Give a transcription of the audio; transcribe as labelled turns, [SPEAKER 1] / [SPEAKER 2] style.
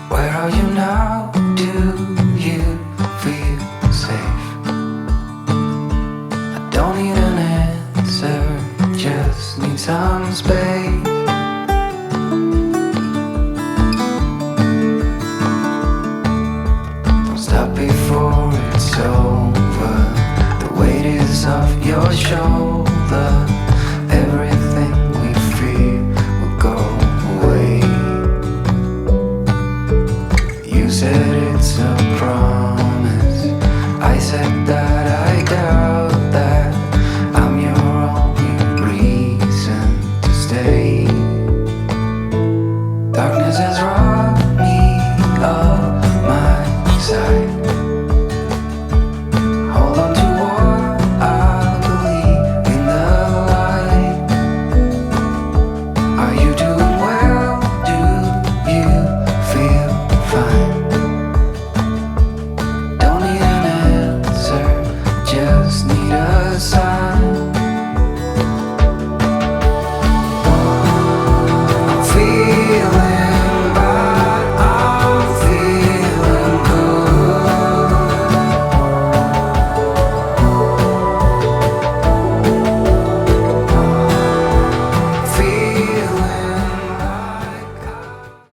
[SPEAKER 1] Where are you now? Do you feel safe? I don't need an answer, just need some space. Don't stop before it's over. The weight is off your shoulder. Everything we fear will go away. You said it's a promise. I said that I doubt that. I'm your only reason to stay. Darkness has robbed me of my sight. Hold on to what I believe in the light. Are you doing well? Do you feel fine? Don't need an answer, just need a sign.